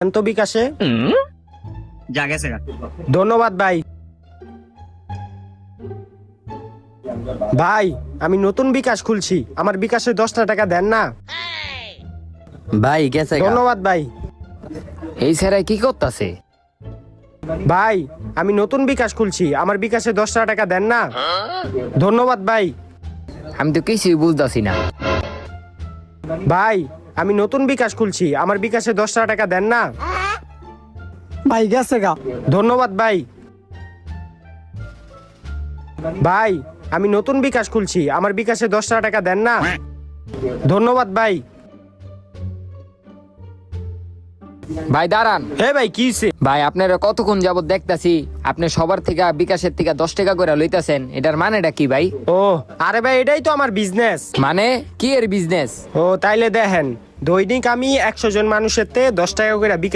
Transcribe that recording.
তো বিকাশে যা গেছে গা। ধন্যবাদ ভাই। ভাই আমি নতুন বিকাশ খুলছি, আমার বিকাশে 10টা টাকা দেন না? ভাই গেছে গা। ধন্যবাদ ভাই। এই স্যারা কি করতেছে? ভাই আমি নতুন বিকাশ খুলছি, আমার বিকাশে 10টা টাকা দেন না? ধন্যবাদ ভাই। আমি তো কিছুই বুঝতেছি না। ভাই আমি নতুন বিকাশ খুলছি, আমার বিকাশে 10টা টাকা দেন না? ভাই গেছে গা। ধন্যবাদ ভাই। ভাই আমি নতুন বিকাশ খুলছি, আমার বিকাশে 10টা টাকা দেন না? ধন্যবাদ ভাই। ভাই দাঁড়ান। হে ভাই কি হইছে? ভাই আপনারা কতক্ষণ যাবত দেখতাছি আপনি সবার থেকে বিকাশের থেকে 10 টাকা করে লইতাছেন, এটার মানেটা কি ভাই? ও আরে ভাই এটাই তো আমার বিজনেস। মানে কি এর বিজনেস? ও তাইলে দেখেন, দৈনিক আমি 100 জন মানুষের তে 10 টাকা করে বিকাশ